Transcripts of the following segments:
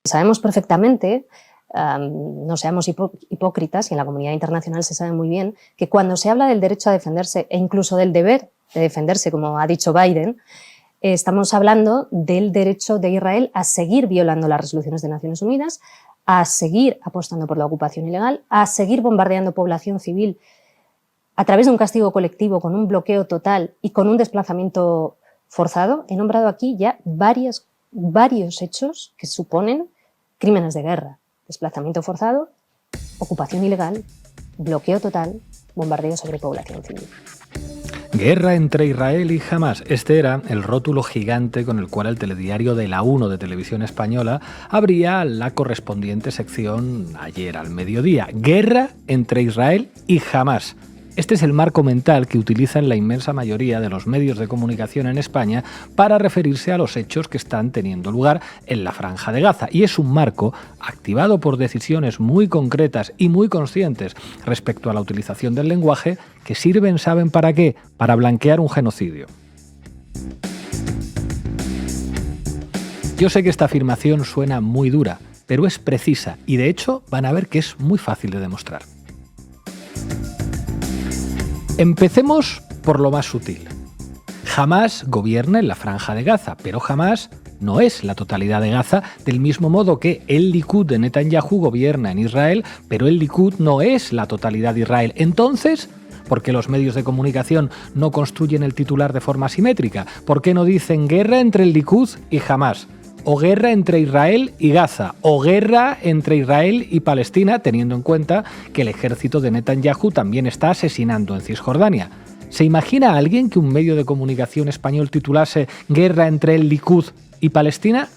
Sabemos perfectamente, no seamos hipócritas, y en la comunidad internacional se sabe muy bien, que cuando se habla del derecho a defenderse e incluso del deber de defenderse, como ha dicho Biden, estamos hablando del derecho de Israel a seguir violando las resoluciones de Naciones Unidas, a seguir apostando por la ocupación ilegal, a seguir bombardeando población civil a través de un castigo colectivo, con un bloqueo total y con un desplazamiento forzado. He nombrado aquí ya varios hechos que suponen crímenes de guerra: desplazamiento forzado, ocupación ilegal, bloqueo total, bombardeo sobre población civil. Guerra entre Israel y Hamás. Este era el rótulo gigante con el cual el telediario de la 1 de Televisión Española abría la correspondiente sección ayer al mediodía. Guerra entre Israel y Hamás. Este es el marco mental que utilizan la inmensa mayoría de los medios de comunicación en España para referirse a los hechos que están teniendo lugar en la Franja de Gaza. Y es un marco activado por decisiones muy concretas y muy conscientes respecto a la utilización del lenguaje que sirven, ¿saben para qué? Para blanquear un genocidio. Yo sé que esta afirmación suena muy dura, pero es precisa y de hecho van a ver que es muy fácil de demostrar. Empecemos por lo más sutil. Hamás gobierna en la Franja de Gaza, pero Hamás no es la totalidad de Gaza, del mismo modo que el Likud de Netanyahu gobierna en Israel, pero el Likud no es la totalidad de Israel. Entonces, ¿por qué los medios de comunicación no construyen el titular de forma simétrica? ¿Por qué no dicen guerra entre el Likud y Hamás? O guerra entre Israel y Gaza, o guerra entre Israel y Palestina, teniendo en cuenta que el ejército de Netanyahu también está asesinando en Cisjordania. ¿Se imagina a alguien que un medio de comunicación español titulase guerra entre el Likud y Palestina?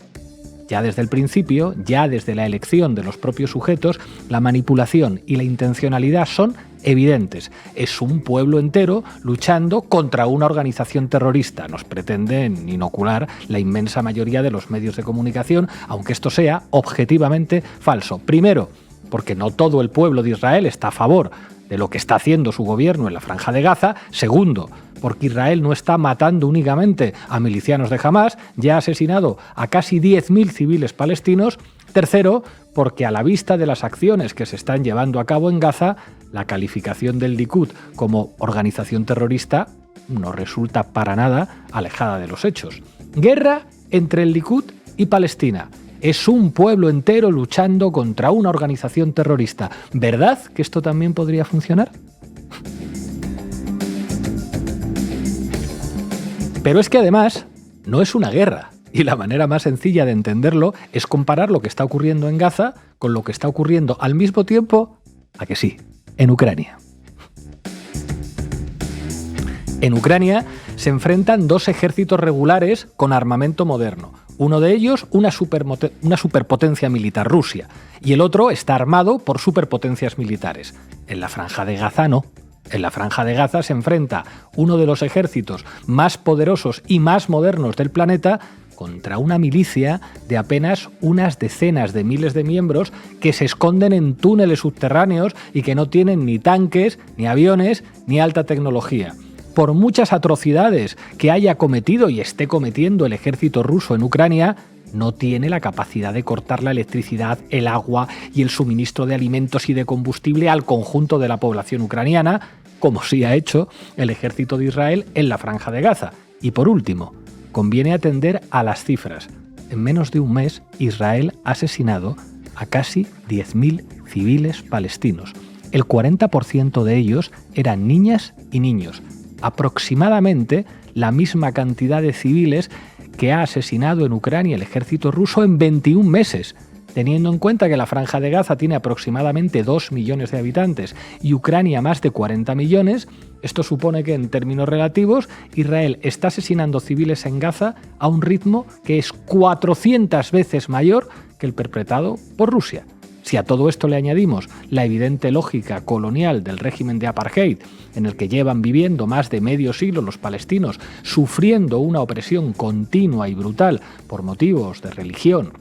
Ya desde el principio, ya desde la elección de los propios sujetos, la manipulación y la intencionalidad son evidentes. Es un pueblo entero luchando contra una organización terrorista. Nos pretenden inocular la inmensa mayoría de los medios de comunicación, aunque esto sea objetivamente falso. Primero, porque no todo el pueblo de Israel está a favor de lo que está haciendo su gobierno en la Franja de Gaza. Segundo, porque Israel no está matando únicamente a milicianos de Hamás, ya ha asesinado a casi 10.000 civiles palestinos. Tercero, porque a la vista de las acciones que se están llevando a cabo en Gaza, la calificación del Likud como organización terrorista no resulta para nada alejada de los hechos. Guerra entre el Likud y Palestina. Es un pueblo entero luchando contra una organización terrorista. ¿Verdad que esto también podría funcionar? Pero es que además no es una guerra. Y la manera más sencilla de entenderlo es comparar lo que está ocurriendo en Gaza con lo que está ocurriendo al mismo tiempo, ¿a que sí?, en Ucrania. En Ucrania se enfrentan dos ejércitos regulares con armamento moderno. Uno de ellos, una superpotencia militar, Rusia, y el otro está armado por superpotencias militares. En la Franja de Gaza no. En la Franja de Gaza se enfrenta uno de los ejércitos más poderosos y más modernos del planeta contra una milicia de apenas unas decenas de miles de miembros que se esconden en túneles subterráneos y que no tienen ni tanques, ni aviones, ni alta tecnología. Por muchas atrocidades que haya cometido y esté cometiendo el ejército ruso en Ucrania, no tiene la capacidad de cortar la electricidad, el agua y el suministro de alimentos y de combustible al conjunto de la población ucraniana, como sí ha hecho el ejército de Israel en la Franja de Gaza. Y por último, conviene atender a las cifras. En menos de un mes, Israel ha asesinado a casi 10.000 civiles palestinos. El 40% de ellos eran niñas y niños. Aproximadamente la misma cantidad de civiles que ha asesinado en Ucrania el ejército ruso en 21 meses, teniendo en cuenta que la Franja de Gaza tiene aproximadamente 2 millones de habitantes y Ucrania más de 40 millones, esto supone que en términos relativos Israel está asesinando civiles en Gaza a un ritmo que es 400 veces mayor que el perpetrado por Rusia. Si a todo esto le añadimos la evidente lógica colonial del régimen de apartheid, en el que llevan viviendo más de medio siglo los palestinos, sufriendo una opresión continua y brutal por motivos de religión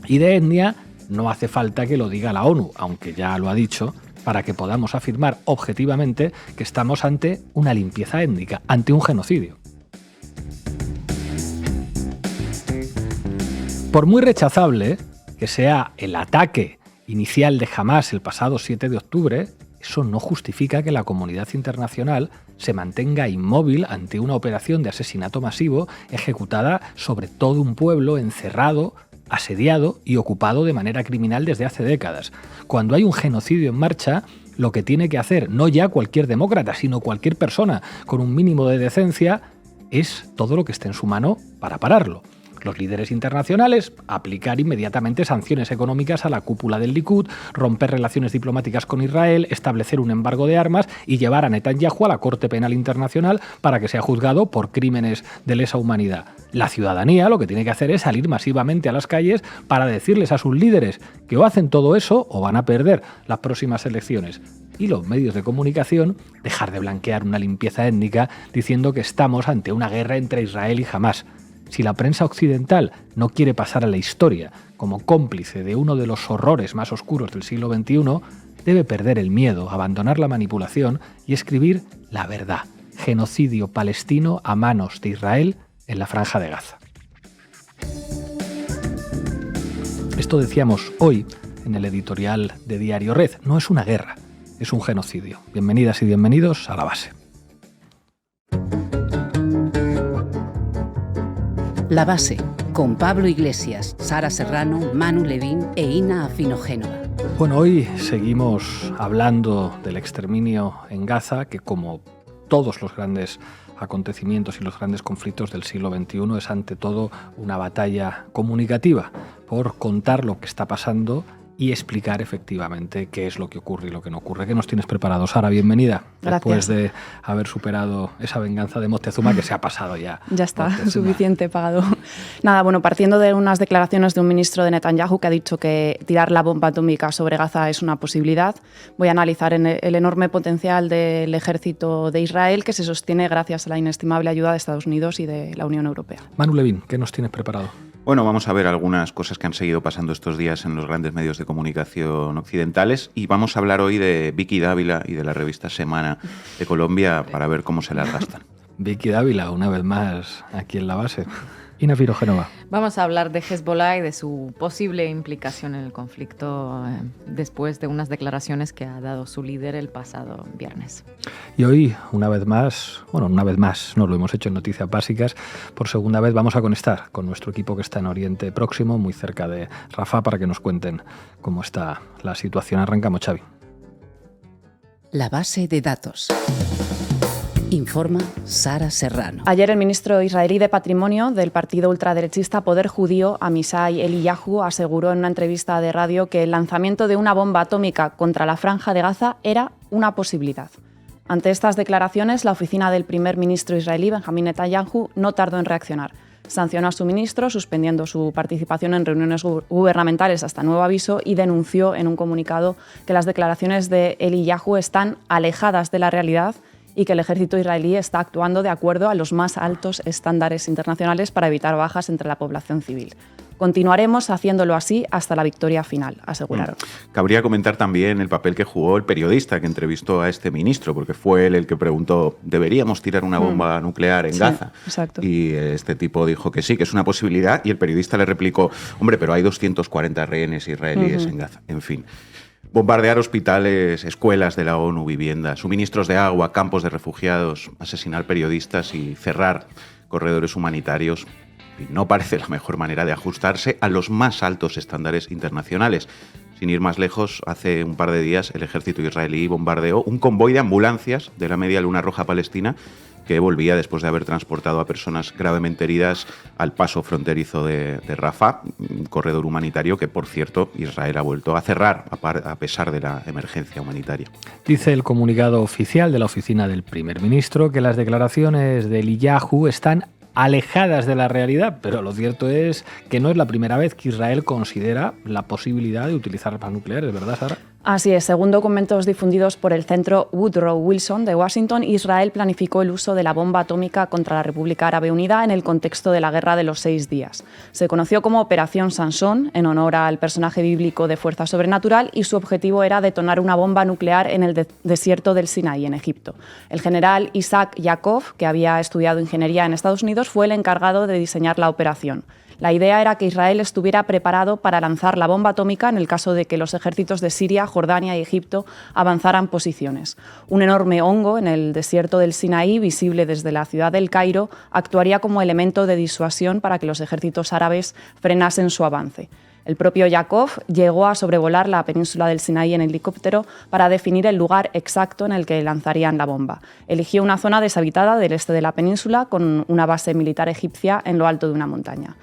y de etnia, no hace falta que lo diga la ONU, aunque ya lo ha dicho, para que podamos afirmar objetivamente que estamos ante una limpieza étnica, ante un genocidio. Por muy rechazable que sea el ataque inicial de Hamás el pasado 7 de octubre, eso no justifica que la comunidad internacional se mantenga inmóvil ante una operación de asesinato masivo ejecutada sobre todo un pueblo encerrado, asediado y ocupado de manera criminal desde hace décadas. Cuando hay un genocidio en marcha, lo que tiene que hacer no ya cualquier demócrata, sino cualquier persona con un mínimo de decencia es todo lo que esté en su mano para pararlo. Los líderes internacionales, aplicar inmediatamente sanciones económicas a la cúpula del Likud, romper relaciones diplomáticas con Israel, establecer un embargo de armas y llevar a Netanyahu a la Corte Penal Internacional para que sea juzgado por crímenes de lesa humanidad. La ciudadanía lo que tiene que hacer es salir masivamente a las calles para decirles a sus líderes que o hacen todo eso o van a perder las próximas elecciones. Y los medios de comunicación dejar de blanquear una limpieza étnica diciendo que estamos ante una guerra entre Israel y Hamás. Si la prensa occidental no quiere pasar a la historia como cómplice de uno de los horrores más oscuros del siglo XXI, debe perder el miedo, abandonar la manipulación y escribir la verdad. Genocidio palestino a manos de Israel en la Franja de Gaza. Esto decíamos hoy en el editorial de Diario Red. No es una guerra, es un genocidio. Bienvenidas y bienvenidos a La Base. La Base, con Pablo Iglesias, Sara Serrano, Manu Levín e Ina Afino-Génova. Bueno, hoy seguimos hablando del exterminio en Gaza, que como todos los grandes acontecimientos y los grandes conflictos del siglo XXI es ante todo una batalla comunicativa por contar lo que está pasando y explicar efectivamente qué es lo que ocurre y lo que no ocurre. ¿Qué nos tienes preparado, Sara? Bienvenida. Gracias. Después de haber superado esa venganza de Moctezuma que se ha pasado ya. Ya está, Moctezuma. suficiente pagado. Nada, bueno, partiendo de unas declaraciones de un ministro de Netanyahu que ha dicho que tirar la bomba atómica sobre Gaza es una posibilidad, voy a analizar el enorme potencial del ejército de Israel que se sostiene gracias a la inestimable ayuda de Estados Unidos y de la Unión Europea. Manu Levín, ¿qué nos tienes preparado? Bueno, vamos a ver algunas cosas que han seguido pasando estos días en los grandes medios de comunicación occidentales y vamos a hablar hoy de Vicky Dávila y de la revista Semana de Colombia para ver cómo se las gastan. Vicky Dávila, una vez más, aquí en La Base. Ina Afino-Génova. Vamos a hablar de Hezbollah y de su posible implicación en el conflicto después de unas declaraciones que ha dado su líder el pasado viernes. Y hoy, una vez más, no lo hemos hecho en Noticias Básicas, por segunda vez vamos a conectar con nuestro equipo que está en Oriente Próximo, muy cerca de Rafah, para que nos cuenten cómo está la situación. Arrancamos, Xavi. La Base de datos. Informa Sara Serrano. Ayer el ministro israelí de Patrimonio del partido ultraderechista Poder Judío, Amisai Eliyahu, aseguró en una entrevista de radio que el lanzamiento de una bomba atómica contra la Franja de Gaza era una posibilidad. Ante estas declaraciones, la oficina del primer ministro israelí, Benjamin Netanyahu, no tardó en reaccionar. Sancionó a su ministro, suspendiendo su participación en reuniones gubernamentales hasta nuevo aviso, y denunció en un comunicado que las declaraciones de Eliyahu están alejadas de la realidad y que el ejército israelí está actuando de acuerdo a los más altos estándares internacionales para evitar bajas entre la población civil. Continuaremos haciéndolo así hasta la victoria final, aseguraron. Cabría comentar también el papel que jugó el periodista que entrevistó a este ministro, porque fue él el que preguntó, ¿deberíamos tirar una bomba nuclear en Gaza? Exacto. Y este tipo dijo que sí, que es una posibilidad, y el periodista le replicó, hombre, pero hay 240 rehenes israelíes en Gaza. En fin. Bombardear hospitales, escuelas de la ONU, viviendas, suministros de agua, campos de refugiados, asesinar periodistas y cerrar corredores humanitarios. Y no parece la mejor manera de ajustarse a los más altos estándares internacionales. Sin ir más lejos, hace un par de días el ejército israelí bombardeó un convoy de ambulancias de la Media Luna Roja Palestina que volvía después de haber transportado a personas gravemente heridas al paso fronterizo de Rafah, un corredor humanitario que, por cierto, Israel ha vuelto a cerrar a pesar de la emergencia humanitaria. Dice el comunicado oficial de la oficina del primer ministro que las declaraciones de Eliyahu están alejadas de la realidad, pero lo cierto es que no es la primera vez que Israel considera la posibilidad de utilizar armas nucleares, ¿verdad, Sara? Así es, según documentos difundidos por el Centro Woodrow Wilson de Washington, Israel planificó el uso de la bomba atómica contra la República Árabe Unida en el contexto de la Guerra de los 6 días. Se conoció como Operación Sansón, en honor al personaje bíblico de fuerza sobrenatural, y su objetivo era detonar una bomba nuclear en el desierto del Sinaí, en Egipto. El general Isaac Yaakov, que había estudiado ingeniería en Estados Unidos, fue el encargado de diseñar la operación. La idea era que Israel estuviera preparado para lanzar la bomba atómica en el caso de que los ejércitos de Siria, Jordania y Egipto avanzaran posiciones. Un enorme hongo en el desierto del Sinaí, visible desde la ciudad del Cairo, actuaría como elemento de disuasión para que los ejércitos árabes frenasen su avance. El propio Yakov llegó a sobrevolar la península del Sinaí en helicóptero para definir el lugar exacto en el que lanzarían la bomba. Eligió una zona deshabitada del este de la península con una base militar egipcia en lo alto de una montaña.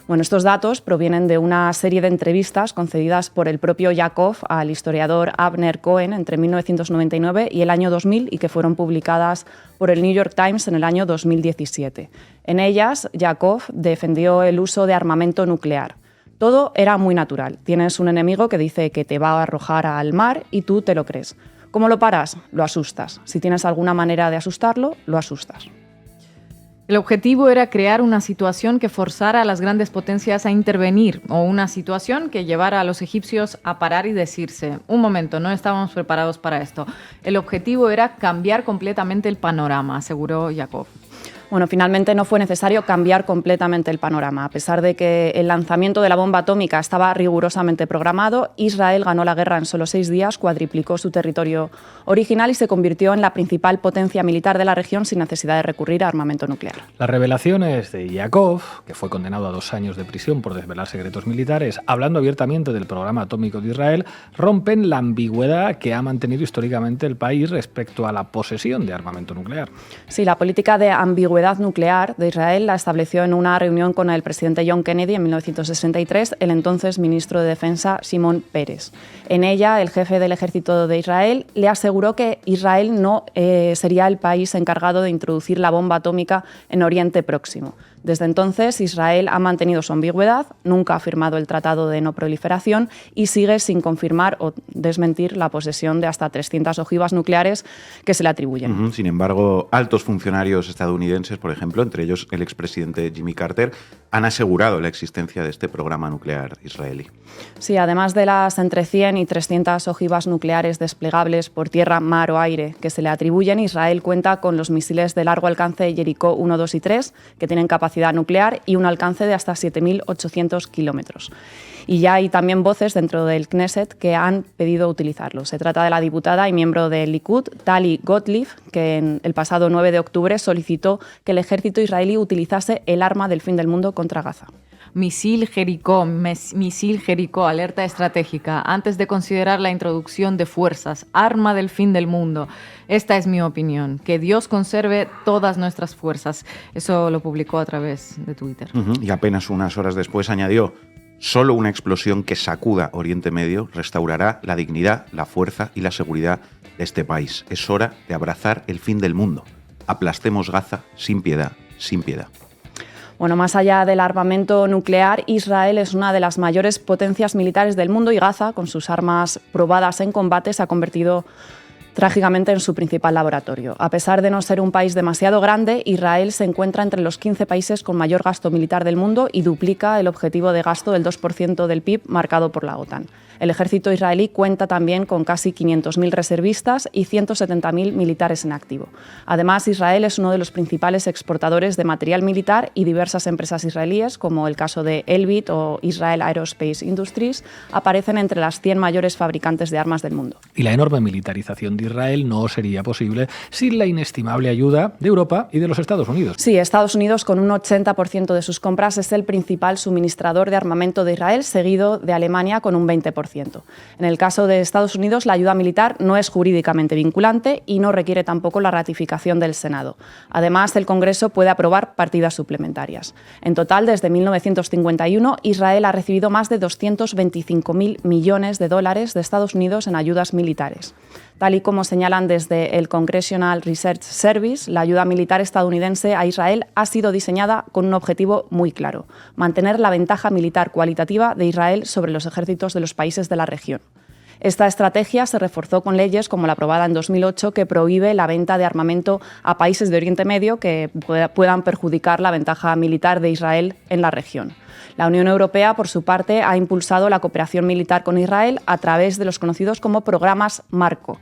Bueno, estos datos provienen de una serie de entrevistas concedidas por el propio Yakov al historiador Avner Cohen entre 1999 y el año 2000 y que fueron publicadas por el New York Times en el año 2017. En ellas, Yakov defendió el uso de armamento nuclear. Todo era muy natural. Tienes un enemigo que dice que te va a arrojar al mar y tú te lo crees. ¿Cómo lo paras? Lo asustas. Si tienes alguna manera de asustarlo, lo asustas. El objetivo era crear una situación que forzara a las grandes potencias a intervenir o una situación que llevara a los egipcios a parar y decirse, un momento, no estábamos preparados para esto. El objetivo era cambiar completamente el panorama, aseguró Yakov. Bueno, finalmente no fue necesario cambiar completamente el panorama. A pesar de que el lanzamiento de la bomba atómica estaba rigurosamente programado, Israel ganó la guerra en solo 6 días, cuadriplicó su territorio original y se convirtió en la principal potencia militar de la región sin necesidad de recurrir a armamento nuclear. Las revelaciones de Yakov, que fue condenado a 2 años de prisión por desvelar secretos militares, hablando abiertamente del programa atómico de Israel, rompen la ambigüedad que ha mantenido históricamente el país respecto a la posesión de armamento nuclear. Sí, la política de ambigüedad nuclear de Israel la estableció en una reunión con el presidente John Kennedy en 1963 el entonces ministro de Defensa Shimon Peres. En ella, el jefe del ejército de Israel le aseguró que Israel no sería el país encargado de introducir la bomba atómica en Oriente Próximo. Desde entonces, Israel ha mantenido su ambigüedad, nunca ha firmado el Tratado de No Proliferación y sigue sin confirmar o desmentir la posesión de hasta 300 ojivas nucleares que se le atribuyen. Sin embargo, altos funcionarios estadounidenses, por ejemplo, entre ellos el expresidente Jimmy Carter, han asegurado la existencia de este programa nuclear israelí. Sí, además de las entre 100 y 300 ojivas nucleares desplegables por tierra, mar o aire que se le atribuyen, Israel cuenta con los misiles de largo alcance Jericó 1, 2 y 3, que tienen capacidad nuclear y un alcance de hasta 7.800 kilómetros. Y ya hay también voces dentro del Knesset que han pedido utilizarlo. Se trata de la diputada y miembro del Likud, Tali Gottlieb, que en el pasado 9 de octubre solicitó que el ejército israelí utilizase el arma del fin del mundo contra Gaza. Misil Jericó, alerta estratégica, antes de considerar la introducción de fuerzas, arma del fin del mundo. Esta es mi opinión, que Dios conserve todas nuestras fuerzas. Eso lo publicó a través de Twitter. Y apenas unas horas después añadió, solo una explosión que sacuda Oriente Medio restaurará la dignidad, la fuerza y la seguridad de este país. Es hora de abrazar el fin del mundo. Aplastemos Gaza sin piedad, sin piedad. Bueno, más allá del armamento nuclear, Israel es una de las mayores potencias militares del mundo y Gaza, con sus armas probadas en combate, se ha convertido trágicamente en su principal laboratorio. A pesar de no ser un país demasiado grande, Israel se encuentra entre los 15 países con mayor gasto militar del mundo y duplica el objetivo de gasto del 2% del PIB marcado por la OTAN. El ejército israelí cuenta también con casi 500.000 reservistas y 170.000 militares en activo. Además, Israel es uno de los principales exportadores de material militar y diversas empresas israelíes, como el caso de Elbit o Israel Aerospace Industries, aparecen entre las 100 mayores fabricantes de armas del mundo. Y la enorme militarización de Israel no sería posible sin la inestimable ayuda de Europa y de los Estados Unidos. Sí, Estados Unidos, con un 80% de sus compras, es el principal suministrador de armamento de Israel, seguido de Alemania con un 20%. En el caso de Estados Unidos, la ayuda militar no es jurídicamente vinculante y no requiere tampoco la ratificación del Senado. Además, el Congreso puede aprobar partidas suplementarias. En total, desde 1951, Israel ha recibido más de 225.000 millones de dólares de Estados Unidos en ayudas militares. Tal y como señalan desde el Congressional Research Service, la ayuda militar estadounidense a Israel ha sido diseñada con un objetivo muy claro: mantener la ventaja militar cualitativa de Israel sobre los ejércitos de los países de la región. Esta estrategia se reforzó con leyes como la aprobada en 2008, que prohíbe la venta de armamento a países de Oriente Medio que puedan perjudicar la ventaja militar de Israel en la región. La Unión Europea, por su parte, ha impulsado la cooperación militar con Israel a través de los conocidos como programas Marco.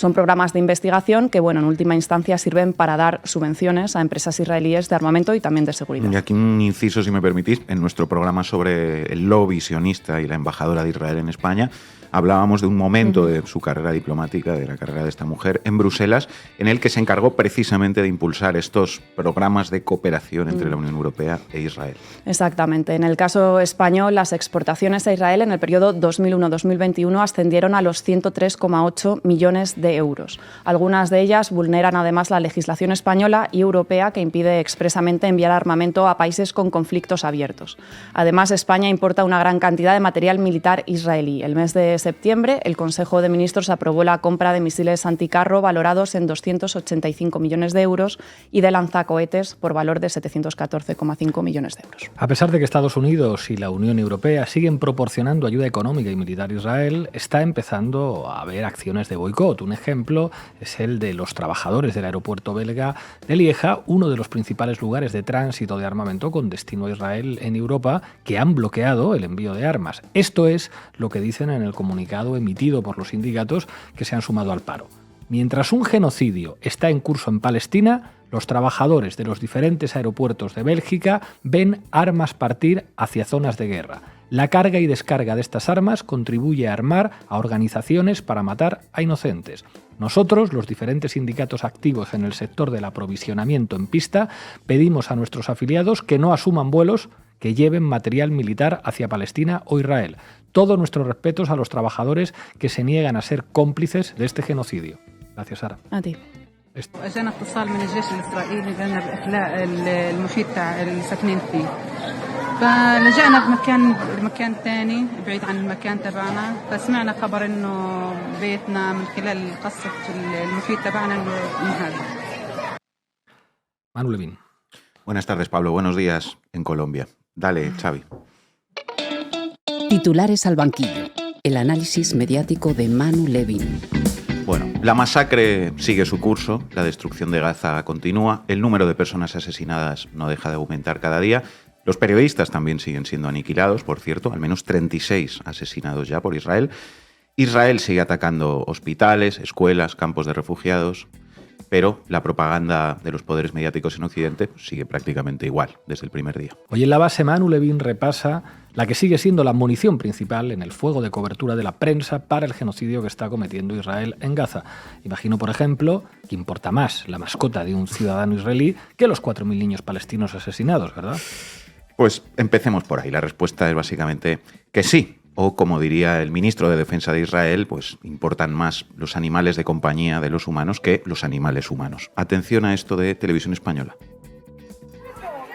Son programas de investigación que, bueno, en última instancia sirven para dar subvenciones a empresas israelíes de armamento y también de seguridad. Y aquí un inciso, si me permitís, en nuestro programa sobre el lobby sionista y la embajadora de Israel en España, hablábamos de un momento de su carrera diplomática, de la carrera de esta mujer en Bruselas, en el que se encargó precisamente de impulsar estos programas de cooperación entre la Unión Europea e Israel. Exactamente. En el caso español, las exportaciones a Israel en el periodo 2001-2021 ascendieron a los 103,8 millones de euros. Algunas de ellas vulneran además la legislación española y europea que impide expresamente enviar armamento a países con conflictos abiertos. Además, España importa una gran cantidad de material militar israelí. El mes de septiembre, el Consejo de Ministros aprobó la compra de misiles anticarro valorados en 285 millones de euros y de lanzacohetes por valor de 714,5 millones de euros. A pesar de que Estados Unidos y la Unión Europea siguen proporcionando ayuda económica y militar a Israel, está empezando a haber acciones de boicot. Un ejemplo es el de los trabajadores del aeropuerto belga de Lieja, uno de los principales lugares de tránsito de armamento con destino a Israel en Europa, que han bloqueado el envío de armas. Esto es lo que dicen en el comunicado emitido por los sindicatos que se han sumado al paro. Mientras un genocidio está en curso en Palestina, los trabajadores de los diferentes aeropuertos de Bélgica ven armas partir hacia zonas de guerra. La carga y descarga de estas armas contribuye a armar a organizaciones para matar a inocentes. Nosotros, los diferentes sindicatos activos en el sector del aprovisionamiento en pista, pedimos a nuestros afiliados que no asuman vuelos que lleven material militar hacia Palestina o Israel. Todos nuestros respetos a los trabajadores que se niegan a ser cómplices de este genocidio. Gracias, Sara. A ti. اجانا اتصال من الجيش الاسرائيلي قالنا باخلاء المشير تاع الساكنين فيه فلجأنا بمكان ثاني بعيد عن المكان تبعنا فسمعنا خبر انه بيتنا من خلال قصف المشير تبعنا انه انهار. Manu Levin. Buenas tardes, Pablo. Buenos días en Colombia. Dale, Xavi. Titulares al banquillo. El análisis mediático de Manu Levin. Bueno, la masacre sigue su curso, la destrucción de Gaza continúa, el número de personas asesinadas no deja de aumentar cada día, los periodistas también siguen siendo aniquilados, por cierto, al menos 36 asesinados ya por Israel. Israel sigue atacando hospitales, escuelas, campos de refugiados, pero la propaganda de los poderes mediáticos en Occidente sigue prácticamente igual desde el primer día. Hoy en la base Manu Levin repasa la que sigue siendo la munición principal en el fuego de cobertura de la prensa para el genocidio que está cometiendo Israel en Gaza. Imagino, por ejemplo, que importa más la mascota de un ciudadano israelí que los 4.000 niños palestinos asesinados, ¿verdad? Pues empecemos por ahí. La respuesta es básicamente que sí. O, como diría el ministro de Defensa de Israel, pues importan más los animales de compañía de los humanos que los animales humanos. Atención a esto de Televisión Española.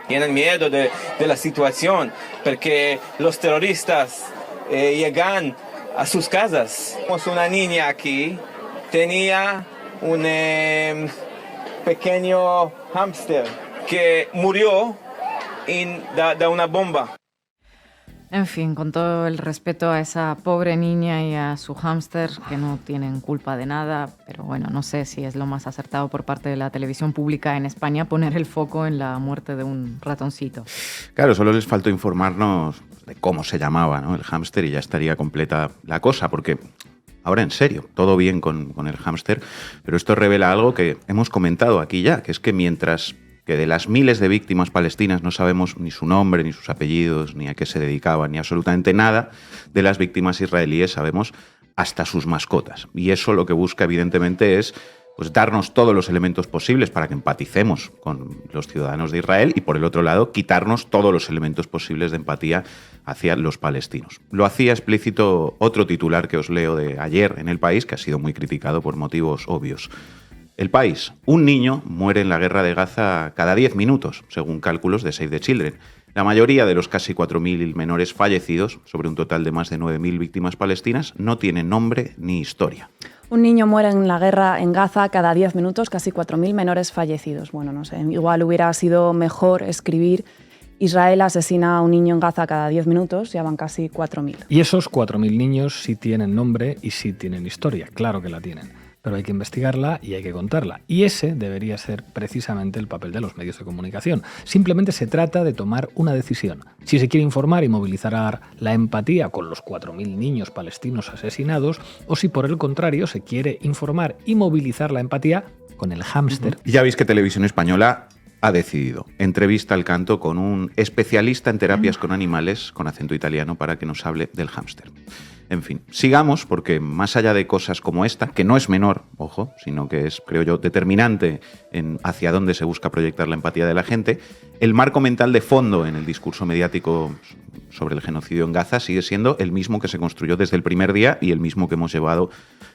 Tienen miedo de la situación porque los terroristas llegan a sus casas. Una niña aquí tenía un pequeño hámster que murió de una bomba. En fin, con todo el respeto a esa pobre niña y a su hámster, que no tienen culpa de nada, pero bueno, no sé si es lo más acertado por parte de la televisión pública en España poner el foco en la muerte de un ratoncito. Claro, solo les faltó informarnos de cómo se llamaba, ¿no?, el hámster y ya estaría completa la cosa, porque ahora en serio, todo bien con el hámster, pero esto revela algo que hemos comentado aquí ya, que es que mientras que de las miles de víctimas palestinas no sabemos ni su nombre, ni sus apellidos, ni a qué se dedicaban, ni absolutamente nada, de las víctimas israelíes sabemos hasta sus mascotas. Y eso lo que busca, evidentemente, es pues darnos todos los elementos posibles para que empaticemos con los ciudadanos de Israel y, por el otro lado, quitarnos todos los elementos posibles de empatía hacia los palestinos. Lo hacía explícito otro titular que os leo de ayer en El País, que ha sido muy criticado por motivos obvios. El País. Un niño muere en la guerra de Gaza cada 10 minutos, según cálculos de Save the Children. La mayoría de los casi 4.000 menores fallecidos, sobre un total de más de 9.000 víctimas palestinas, no tienen nombre ni historia. Un niño muere en la guerra en Gaza cada 10 minutos, casi 4.000 menores fallecidos. Bueno, no sé, igual hubiera sido mejor escribir: Israel asesina a un niño en Gaza cada 10 minutos, ya van casi 4.000. Y esos 4.000 niños sí tienen nombre y sí tienen historia, claro que la tienen. pero hay que investigarla y hay que contarla. Y ese debería ser precisamente el papel de los medios de comunicación. Simplemente se trata de tomar una decisión. Si se quiere informar y movilizar la empatía con los 4.000 niños palestinos asesinados, o si por el contrario se quiere informar y movilizar la empatía con el hámster. Ya veis que Televisión Española ha decidido. Entrevista al canto con un especialista en terapias con animales con acento italiano para que nos hable del hámster. En fin, sigamos, porque más allá de cosas como esta, que no es menor, ojo, sino que es, creo yo, determinante en hacia dónde se busca proyectar la empatía de la gente, el marco mental de fondo en el discurso mediático sobre el genocidio en Gaza sigue siendo el mismo que se construyó desde el primer día y el mismo que hemos llevado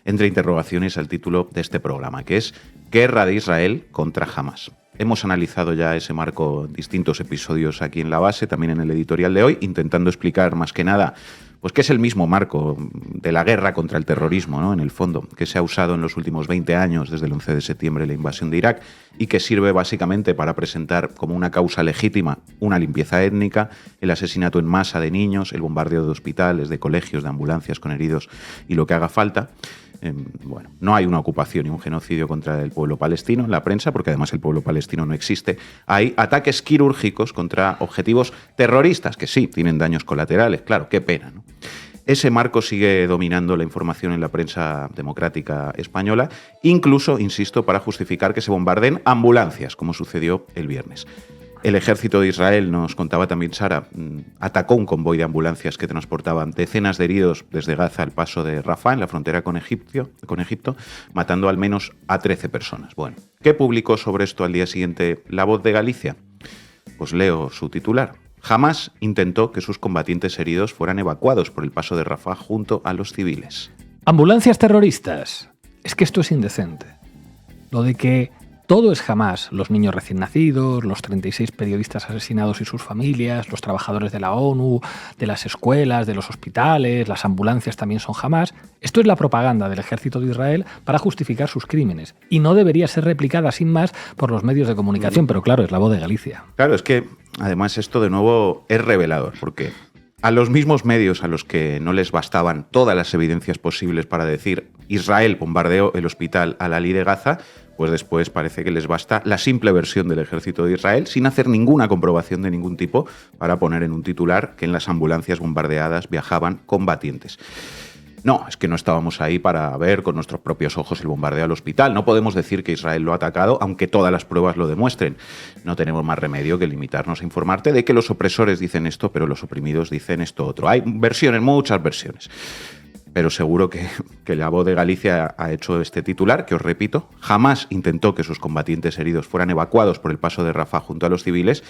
entre interrogaciones al título de este programa, que es Guerra de Israel contra Hamás. Hemos analizado ya ese marco en distintos episodios aquí en La Base, también en el editorial de hoy, intentando explicar más que nada pues que es el mismo marco de la guerra contra el terrorismo, ¿no? En el fondo, que se ha usado en los últimos 20 años, desde el 11 de septiembre, la invasión de Irak, y que sirve básicamente para presentar como una causa legítima una limpieza étnica, el asesinato en masa de niños, el bombardeo de hospitales, de colegios, de ambulancias con heridos y lo que haga falta. Bueno, no hay una ocupación y un genocidio contra el pueblo palestino en la prensa, porque además el pueblo palestino no existe. Hay ataques quirúrgicos contra objetivos terroristas, que sí, tienen daños colaterales, claro, qué pena, ¿no? Ese marco sigue dominando la información en la prensa democrática española, incluso, insisto, para justificar que se bombardeen ambulancias, como sucedió el viernes. El ejército de Israel, nos contaba también Sara, atacó un convoy de ambulancias que transportaban decenas de heridos desde Gaza al paso de Rafah, en la frontera con Egipto, matando al menos a 13 personas. Bueno, ¿qué publicó sobre esto al día siguiente La Voz de Galicia? Pues leo su titular. Hamás intentó que sus combatientes heridos fueran evacuados por el paso de Rafah junto a los civiles. Ambulancias terroristas. Es que esto es indecente. Lo de que todo es Hamás, los niños recién nacidos, los 36 periodistas asesinados y sus familias, los trabajadores de la ONU, de las escuelas, de los hospitales, las ambulancias también son Hamás. Esto es la propaganda del ejército de Israel para justificar sus crímenes y no debería ser replicada sin más por los medios de comunicación, pero claro, es La Voz de Galicia. Claro, es que además esto de nuevo es revelador, porque a los mismos medios a los que no les bastaban todas las evidencias posibles para decir Israel bombardeó el hospital al-Ali de Gaza, pues después parece que les basta la simple versión del ejército de Israel sin hacer ninguna comprobación de ningún tipo para poner en un titular que en las ambulancias bombardeadas viajaban combatientes. No, es que no estábamos ahí para ver con nuestros propios ojos el bombardeo al hospital. No podemos decir que Israel lo ha atacado, aunque todas las pruebas lo demuestren. No tenemos más remedio que limitarnos a informarte de que los opresores dicen esto, pero los oprimidos dicen esto otro. Hay versiones, muchas versiones. Pero seguro que La Voz de Galicia ha hecho este titular, que os repito, Hamás intentó que sus combatientes heridos fueran evacuados por el paso de Rafah junto a los civiles,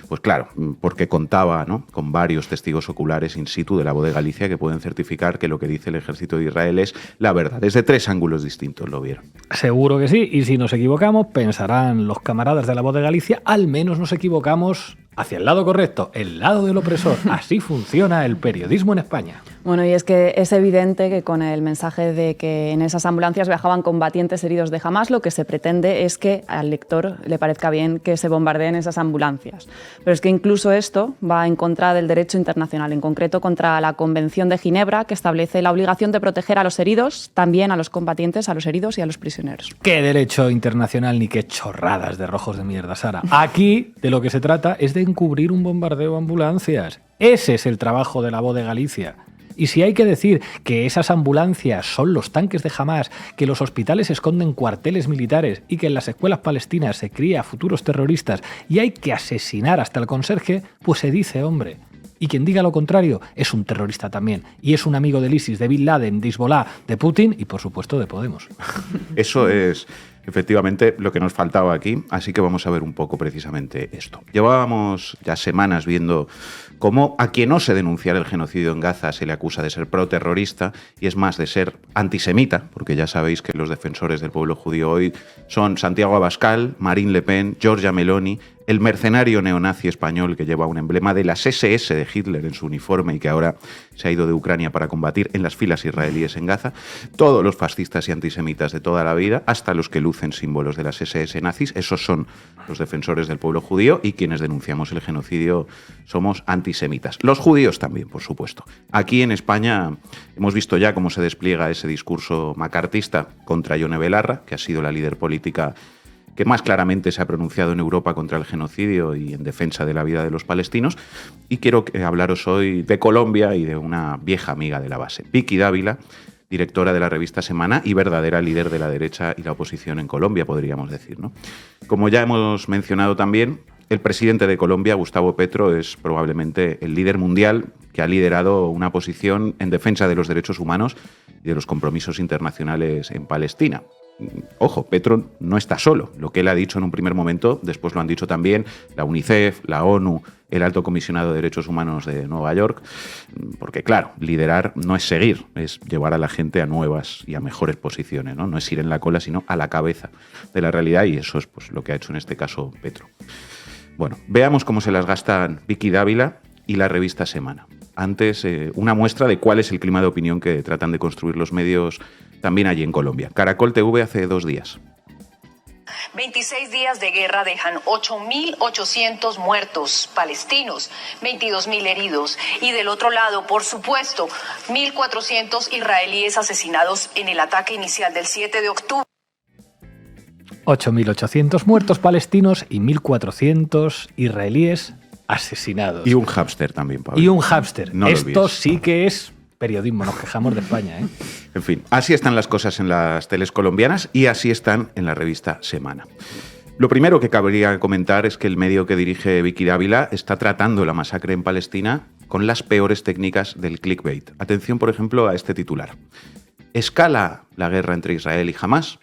pues claro, porque contaba, ¿no?, con varios testigos oculares in situ de La Voz de Galicia que pueden certificar que lo que dice el ejército de Israel es la verdad. Desde 3 ángulos distintos lo vieron. Seguro que sí, y si nos equivocamos, pensarán los camaradas de La Voz de Galicia, al menos nos equivocamos hacia el lado correcto, el lado del opresor. Así funciona el periodismo en España. Bueno, y es que es evidente que con el mensaje de que en esas ambulancias viajaban combatientes heridos de Hamás, lo que se pretende es que al lector le parezca bien que se bombardeen esas ambulancias. Pero es que incluso esto va en contra del derecho internacional, en concreto contra la Convención de Ginebra, que establece la obligación de proteger a los heridos, también a los combatientes, a los heridos y a los prisioneros. ¡Qué derecho internacional ni qué chorradas de rojos de mierda, Sara! Aquí de lo que se trata es de encubrir un bombardeo a ambulancias. Ese es el trabajo de La Voz de Galicia. Y si hay que decir que esas ambulancias son los tanques de Hamás, que los hospitales esconden cuarteles militares y que en las escuelas palestinas se cría a futuros terroristas y hay que asesinar hasta el conserje, pues se dice, hombre. Y quien diga lo contrario es un terrorista también. Y es un amigo del ISIS, de Bin Laden, de Hezbollah, de Putin y, por supuesto, de Podemos. Eso es efectivamente lo que nos faltaba aquí, así que vamos a ver un poco precisamente esto. Llevábamos ya semanas viendo cómo a quien no se denunciara el genocidio en Gaza se le acusa de ser proterrorista y es más, de ser antisemita, porque ya sabéis que los defensores del pueblo judío hoy son Santiago Abascal, Marine Le Pen, Giorgia Meloni, el mercenario neonazi español que lleva un emblema de las SS de Hitler en su uniforme y que ahora se ha ido de Ucrania para combatir en las filas israelíes en Gaza, todos los fascistas y antisemitas de toda la vida, hasta los que lucen símbolos de las SS nazis, esos son los defensores del pueblo judío, y quienes denunciamos el genocidio somos antisemitas. Los judíos también, por supuesto. Aquí en España hemos visto ya cómo se despliega ese discurso macartista contra Yone Belarra, que ha sido la líder política que más claramente se ha pronunciado en Europa contra el genocidio y en defensa de la vida de los palestinos. Y quiero hablaros hoy de Colombia y de una vieja amiga de la base, Vicky Dávila, directora de la revista Semana y verdadera líder de la derecha y la oposición en Colombia, podríamos decir, ¿no? Como ya hemos mencionado también, el presidente de Colombia, Gustavo Petro, es probablemente el líder mundial que ha liderado una posición en defensa de los derechos humanos y de los compromisos internacionales en Palestina. Ojo, Petro no está solo. Lo que él ha dicho en un primer momento, después lo han dicho también la UNICEF, la ONU, el Alto Comisionado de Derechos Humanos de Nueva York, porque claro, liderar no es seguir, es llevar a la gente a nuevas y a mejores posiciones, ¿no? No es ir en la cola, sino a la cabeza de la realidad, y eso es pues lo que ha hecho en este caso Petro. Bueno, veamos cómo se las gastan Vicky Dávila y la revista Semana. Antes, una muestra de cuál es el clima de opinión que tratan de construir los medios también allí en Colombia. Caracol TV hace 2 días. 26 días de guerra dejan 8.800 muertos palestinos, 22.000 heridos y del otro lado, por supuesto, 1.400 israelíes asesinados en el ataque inicial del 7 de octubre. 8.800 muertos palestinos y 1.400 israelíes asesinados. Y un hámster también, Pablo. Y un hámster. No Esto sí que es periodismo, nos quejamos de España, ¿eh? En fin, así están las cosas en las teles colombianas y así están en la revista Semana. Lo primero que cabría comentar es que el medio que dirige Vicky Dávila está tratando la masacre en Palestina con las peores técnicas del clickbait. Atención, por ejemplo, a este titular. ¿Escala la guerra entre Israel y Hamás?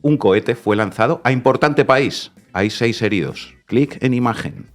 Un cohete fue lanzado a importante país. Hay 6 heridos. Clic en imagen.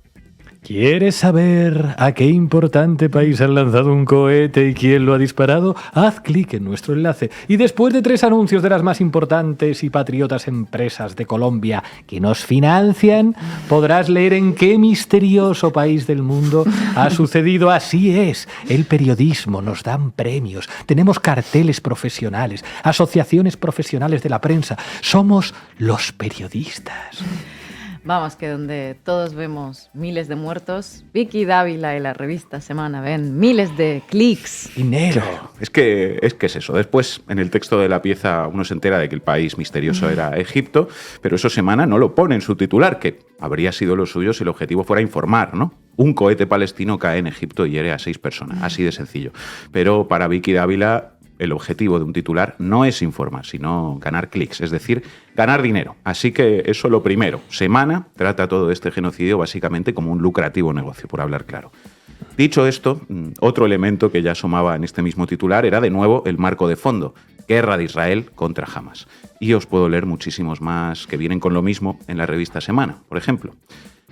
¿Quieres saber a qué importante país han lanzado un cohete y quién lo ha disparado? Haz clic en nuestro enlace y después de 3 anuncios de las más importantes y patriotas empresas de Colombia que nos financian, podrás leer en qué misterioso país del mundo ha sucedido. Así es, el periodismo, nos dan premios, tenemos carteles profesionales, asociaciones profesionales de la prensa, somos los periodistas. Vamos, que donde todos vemos miles de muertos, Vicky Dávila y la revista Semana ven miles de clics. Dinero. Es que es eso. Después, en el texto de la pieza, uno se entera de que el país misterioso era Egipto, pero eso Semana no lo pone en su titular, que habría sido lo suyo si el objetivo fuera informar, ¿no? Un cohete palestino cae en Egipto y hiere a 6 personas. Así de sencillo. Pero para Vicky Dávila, el objetivo de un titular no es informar, sino ganar clics, es decir, ganar dinero. Así que eso lo primero. Semana trata todo este genocidio básicamente como un lucrativo negocio, por hablar claro. Dicho esto, otro elemento que ya asomaba en este mismo titular era de nuevo el marco de fondo, guerra de Israel contra Hamás. Y os puedo leer muchísimos más que vienen con lo mismo en la revista Semana. Por ejemplo,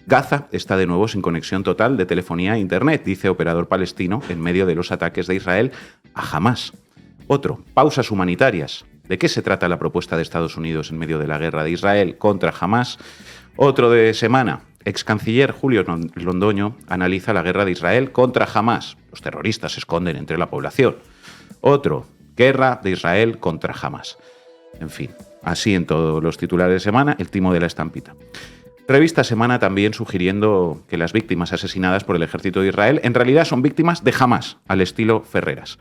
Gaza está de nuevo sin conexión total de telefonía e internet, dice operador palestino en medio de los ataques de Israel a Hamás. Otro, pausas humanitarias. ¿De qué se trata la propuesta de Estados Unidos en medio de la guerra de Israel contra Hamás? Otro de Semana. Excanciller Julio Londoño analiza la guerra de Israel contra Hamás. Los terroristas se esconden entre la población. Otro, guerra de Israel contra Hamás. En fin, así en todos los titulares de Semana, el timo de la estampita. Revista Semana también sugiriendo que las víctimas asesinadas por el ejército de Israel en realidad son víctimas de Hamás, al estilo Ferreras.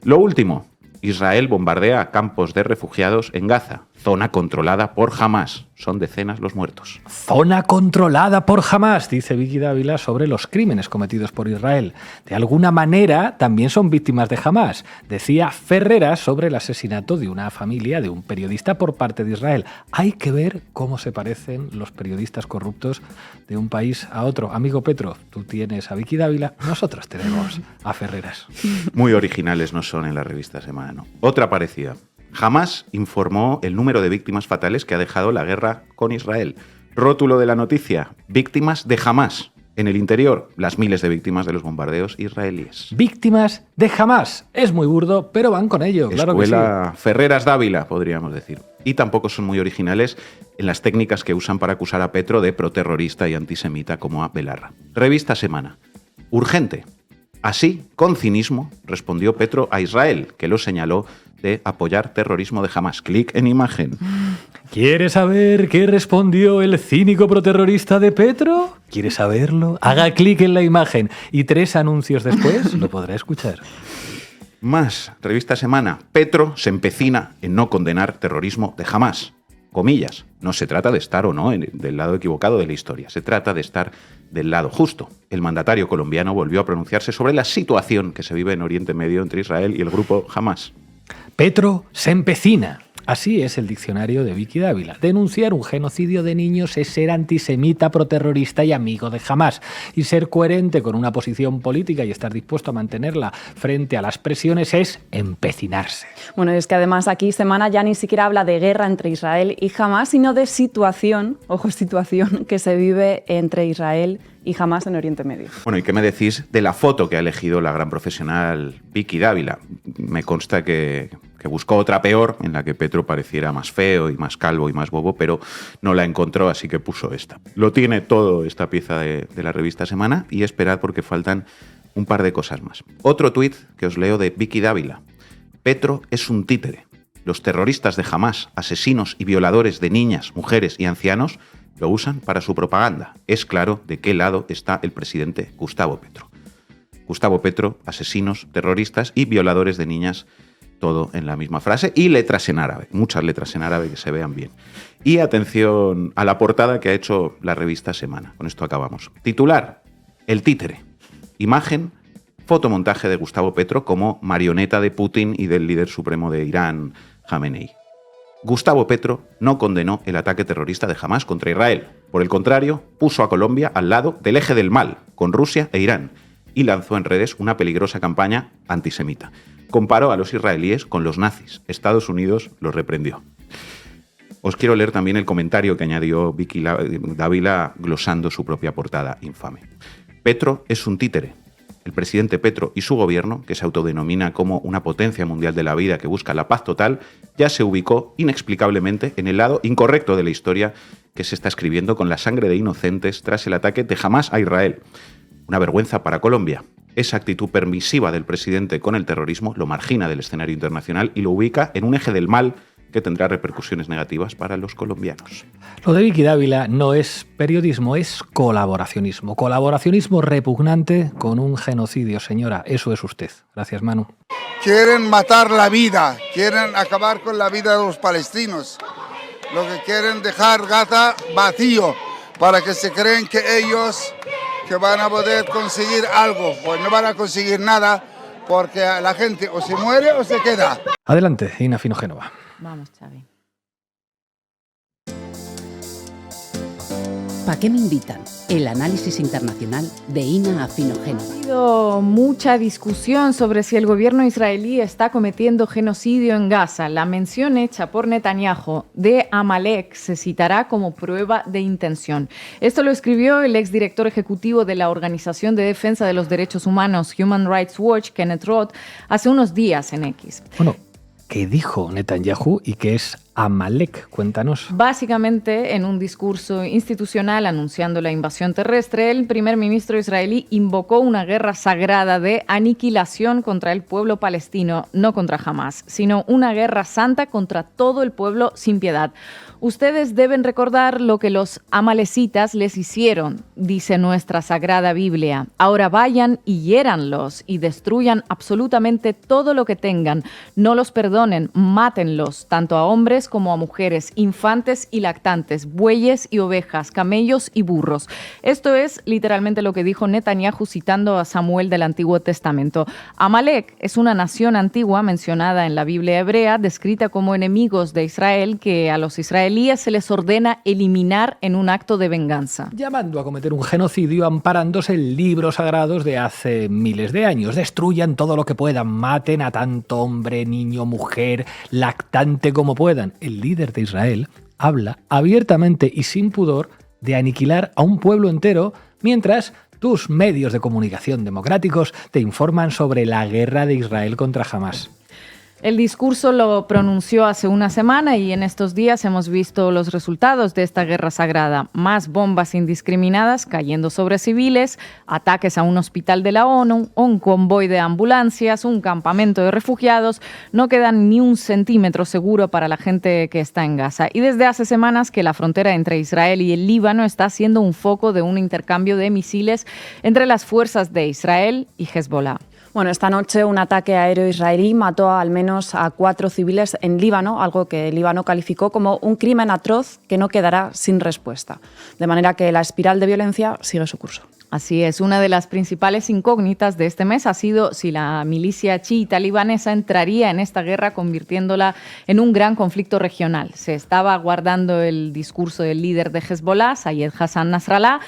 Lo último, Israel bombardea campos de refugiados en Gaza, zona controlada por Hamás. Son decenas los muertos. Zona controlada por Hamás, dice Vicky Dávila sobre los crímenes cometidos por Israel. De alguna manera también son víctimas de Hamás, decía Ferreras sobre el asesinato de una familia de un periodista por parte de Israel. Hay que ver cómo se parecen los periodistas corruptos de un país a otro. Amigo Petro, tú tienes a Vicky Dávila, nosotros tenemos a Ferreras. Muy originales no son en la revista Semana, ¿no? Otra parecida. Hamás informó el número de víctimas fatales que ha dejado la guerra con Israel. Rótulo de la noticia, víctimas de Hamás. En el interior, las miles de víctimas de los bombardeos israelíes. Víctimas de Hamás. Es muy burdo, pero van con ello, claro que sí. Escuela Ferreras Dávila, podríamos decir. Y tampoco son muy originales en las técnicas que usan para acusar a Petro de proterrorista y antisemita como a Belarra. Revista Semana. Urgente. Así, con cinismo, respondió Petro a Israel, que lo señaló de apoyar terrorismo de Hamás. Clic en imagen. ¿Quieres saber qué respondió el cínico proterrorista de Petro? ¿Quieres saberlo? Haga clic en la imagen y 3 anuncios después lo podrá escuchar. Más, revista Semana. Petro se empecina en no condenar terrorismo de Hamás. Comillas. No se trata de estar o no del lado equivocado de la historia. Se trata de estar del lado justo. El mandatario colombiano volvió a pronunciarse sobre la situación que se vive en Oriente Medio entre Israel y el grupo Hamás. Petro se empecina. Así es el diccionario de Vicky Dávila. Denunciar un genocidio de niños es ser antisemita, proterrorista y amigo de Hamás. Y ser coherente con una posición política y estar dispuesto a mantenerla frente a las presiones es empecinarse. Bueno, es que además aquí Semana ya ni siquiera habla de guerra entre Israel y Hamás, sino de situación, ojo, situación que se vive entre Israel y Hamás en Oriente Medio. Bueno, ¿y qué me decís de la foto que ha elegido la gran profesional Vicky Dávila? Me consta que buscó otra peor, en la que Petro pareciera más feo y más calvo y más bobo, pero no la encontró, así que puso esta. Lo tiene todo esta pieza de la revista Semana, y esperad porque faltan un par de cosas más. Otro tuit que os leo de Vicky Dávila. Petro es un títere. Los terroristas de Hamás, asesinos y violadores de niñas, mujeres y ancianos, lo usan para su propaganda. Es claro de qué lado está el presidente Gustavo Petro. Gustavo Petro, asesinos, terroristas y violadores de niñas, todo en la misma frase, y letras en árabe, muchas letras en árabe que se vean bien. Y atención a la portada que ha hecho la revista Semana. Con esto acabamos. Titular: El títere. Imagen: fotomontaje de Gustavo Petro como marioneta de Putin y del líder supremo de Irán, Jamenei. Gustavo Petro no condenó el ataque terrorista de Hamás contra Israel. Por el contrario, puso a Colombia al lado del eje del mal, con Rusia e Irán, y lanzó en redes una peligrosa campaña antisemita. Comparó a los israelíes con los nazis. Estados Unidos los reprendió. Os quiero leer también el comentario que añadió Vicky Dávila glosando su propia portada infame. Petro es un títere. El presidente Petro y su gobierno, que se autodenomina como una potencia mundial de la vida que busca la paz total, ya se ubicó inexplicablemente en el lado incorrecto de la historia que se está escribiendo con la sangre de inocentes tras el ataque de Hamás a Israel. Una vergüenza para Colombia. Esa actitud permisiva del presidente con el terrorismo lo margina del escenario internacional y lo ubica en un eje del mal que tendrá repercusiones negativas para los colombianos. Lo de Vicky Dávila no es periodismo, es colaboracionismo. Colaboracionismo repugnante con un genocidio, señora. Eso es usted. Gracias, Manu. Quieren matar la vida, quieren acabar con la vida de los palestinos. Lo que quieren dejar Gaza vacío para que se creen que ellos que van a poder conseguir algo. Pues no van a conseguir nada porque la gente o se muere o se queda. Adelante, Ina Finogénova. Vamos, Xavi. ¿Pa' qué me invitan? El análisis internacional de Ina Finogénova. Ha habido mucha discusión sobre si el gobierno israelí está cometiendo genocidio en Gaza. La mención hecha por Netanyahu de Amalek se citará como prueba de intención. Esto lo escribió el exdirector ejecutivo de la Organización de Defensa de los Derechos Humanos, Human Rights Watch, Kenneth Roth, hace unos días en X. Bueno, ¿qué dijo Netanyahu y qué es Amalek? Cuéntanos. Básicamente, en un discurso institucional anunciando la invasión terrestre, el primer ministro israelí invocó una guerra sagrada de aniquilación contra el pueblo palestino, no contra Hamás, sino una guerra santa contra todo el pueblo sin piedad. Ustedes deben recordar lo que los amalecitas les hicieron, dice nuestra Sagrada Biblia. Ahora vayan y hiéranlos y destruyan absolutamente todo lo que tengan. No los perdonen, mátenlos, tanto a hombres como a mujeres, infantes y lactantes, bueyes y ovejas, camellos y burros. Esto es literalmente lo que dijo Netanyahu citando a Samuel del Antiguo Testamento. Amalek es una nación antigua mencionada en la Biblia hebrea, descrita como enemigos de Israel, que a los israelíes se les ordena eliminar en un acto de venganza. Llamando a cometer un genocidio amparándose en libros sagrados de hace miles de años. Destruyan todo lo que puedan, maten a tanto hombre, niño, mujer, lactante como puedan. El líder de Israel habla abiertamente y sin pudor de aniquilar a un pueblo entero, mientras tus medios de comunicación democráticos te informan sobre la guerra de Israel contra Hamás. El discurso lo pronunció hace una semana y en estos días hemos visto los resultados de esta guerra sagrada. Más bombas indiscriminadas cayendo sobre civiles, ataques a un hospital de la ONU, un convoy de ambulancias, un campamento de refugiados. No queda ni un centímetro seguro para la gente que está en Gaza. Y desde hace semanas que la frontera entre Israel y el Líbano está siendo un foco de un intercambio de misiles entre las fuerzas de Israel y Hezbollah. Bueno, esta noche un ataque aéreo israelí mató al menos a 4 civiles en Líbano, algo que el Líbano calificó como un crimen atroz que no quedará sin respuesta. De manera que la espiral de violencia sigue su curso. Así es, una de las principales incógnitas de este mes ha sido si la milicia chiita libanesa entraría en esta guerra convirtiéndola en un gran conflicto regional. Se estaba aguardando el discurso del líder de Hezbollah, Sayed Hassan Nasrallah,